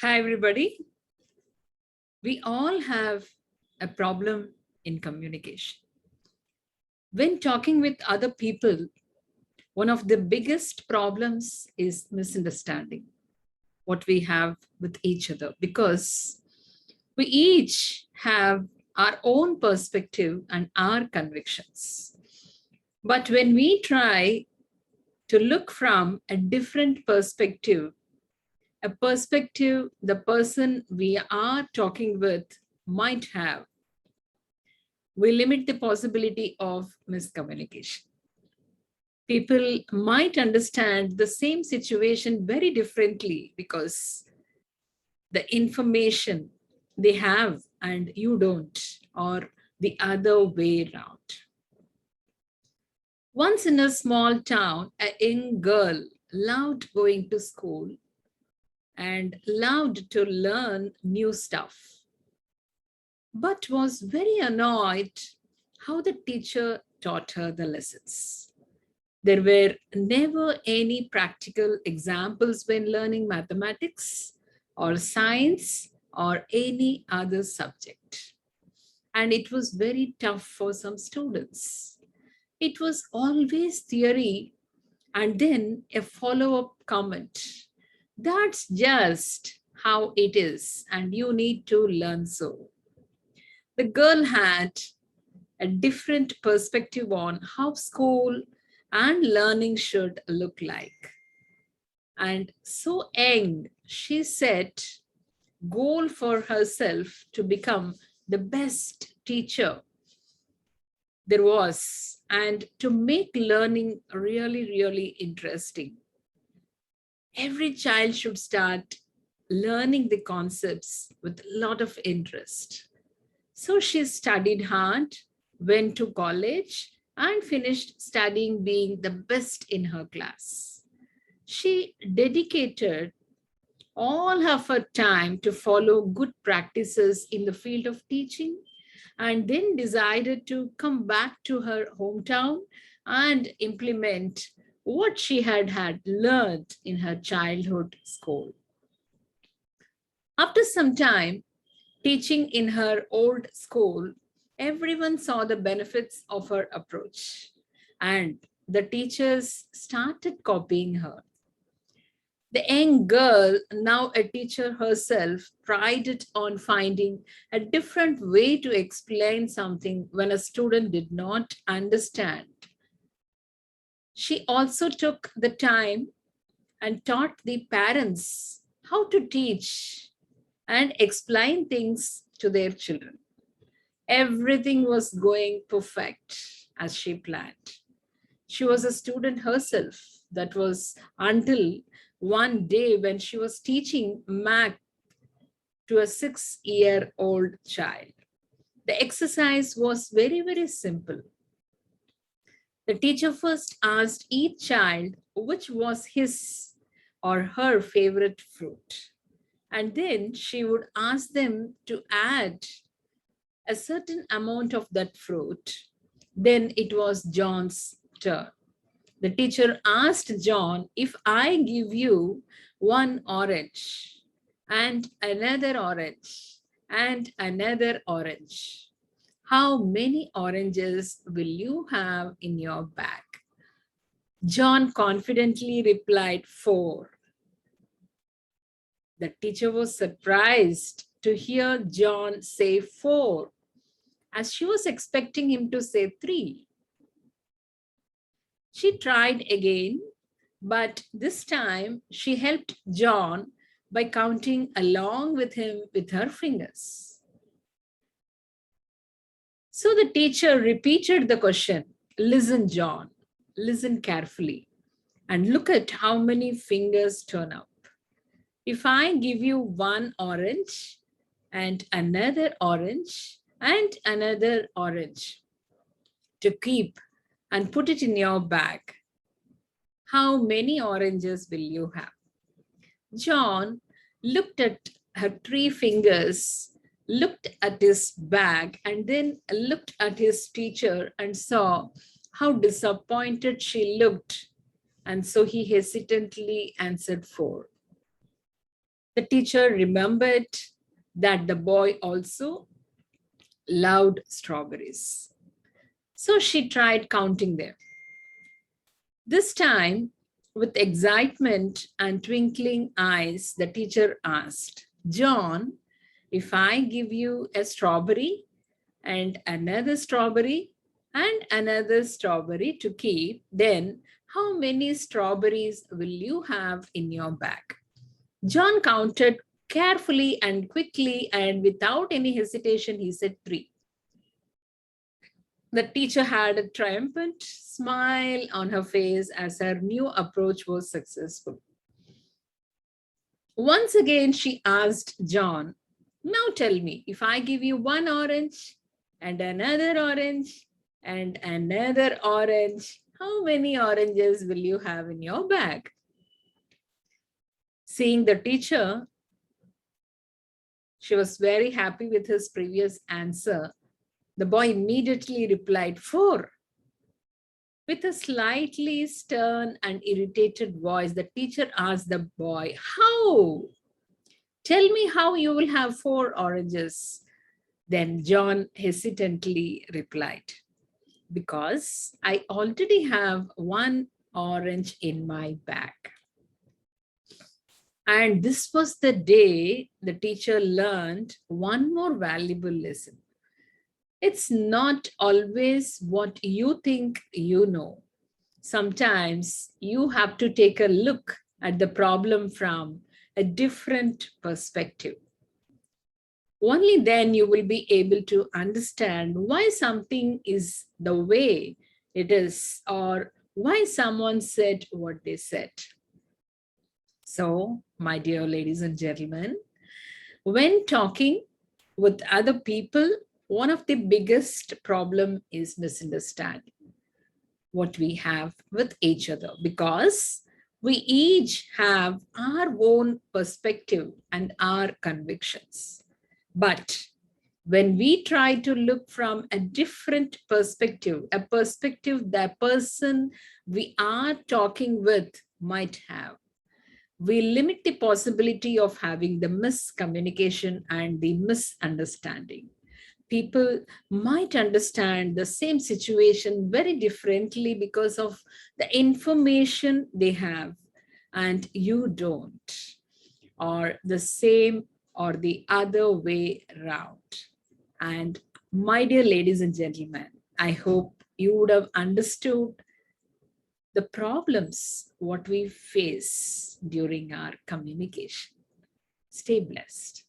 Hi, everybody. We all have a problem in communication. When talking with other people, one of the biggest problems is misunderstanding what we have with each other because we each have our own perspective and our convictions. But when we try to look from a different perspective, a perspective the person we are talking with might have, we limit the possibility of miscommunication. People might understand the same situation very differently because the information they have and you don't, or the other way around. Once in a small town, a young girl loved going to school and loved to learn new stuff, but was very annoyed how the teacher taught her the lessons. There were never any practical examples when learning mathematics or science or any other subject. And it was very tough for some students. It was always theory and then a follow up comment. That's just how it is, and you need to learn so. The girl had a different perspective on how school and learning should look like. And so young, she set goal for herself to become the best teacher there was and to make learning really, really interesting. Every child should start learning the concepts with a lot of interest. So she studied hard, went to college, and finished studying being the best in her class. She dedicated all of her time to follow good practices in the field of teaching and then decided to come back to her hometown and implement what she had learned in her childhood school. After some time, teaching in her old school, everyone saw the benefits of her approach, and the teachers started copying her. The young girl, now a teacher herself, prided on finding a different way to explain something when a student did not understand. She also took the time and taught the parents how to teach and explain things to their children. Everything was going perfect as she planned. She was a student herself. That was until one day when she was teaching math to a 6-year-old child. The exercise was very, very simple. The teacher first asked each child which was his or her favorite fruit. And then she would ask them to add a certain amount of that fruit. Then it was John's turn. The teacher asked John, if I give you one orange and another orange and another orange, how many oranges will you have in your bag? John confidently replied, 4. The teacher was surprised to hear John say 4, as she was expecting him to say 3. She tried again, but this time she helped John by counting along with him with her fingers. So the teacher repeated the question. Listen, John, listen carefully and look at how many fingers turn up. If I give you one orange and another orange and another orange to keep and put it in your bag, how many oranges will you have? John looked at her 3 fingers, looked at his bag, and then looked at his teacher and saw how disappointed she looked. And so he hesitantly answered 4. The teacher remembered that the boy also loved strawberries. So she tried counting them. This time, with excitement and twinkling eyes, the teacher asked, John, if I give you a strawberry and another strawberry and another strawberry to keep, then how many strawberries will you have in your bag? John counted carefully and quickly, and without any hesitation, he said 3. The teacher had a triumphant smile on her face as her new approach was successful. Once again, she asked John, now tell me, if I give you one orange and another orange and another orange, how many oranges will you have in your bag? Seeing the teacher, she was very happy with his previous answer. The boy immediately replied, 4. With a slightly stern and irritated voice, the teacher asked the boy, how? Tell me how you will have 4 oranges. Then John hesitantly replied, because I already have 1 orange in my bag. And this was the day the teacher learned one more valuable lesson. It's not always what you think you know. Sometimes you have to take a look at the problem from a different perspective. Only then you will be able to understand why something is the way it is or why someone said what they said. So, my dear ladies and gentlemen, when talking with other people, one of the biggest problem is misunderstanding what we have with each other, because we each have our own perspective and our convictions. But when we try to look from a different perspective, a perspective that person we are talking with might have, we limit the possibility of having the miscommunication and the misunderstanding. People might understand the same situation very differently because of the information they have and you don't, or the same or the other way around. And my dear ladies and gentlemen, I hope you would have understood the problems what we face during our communication. Stay blessed.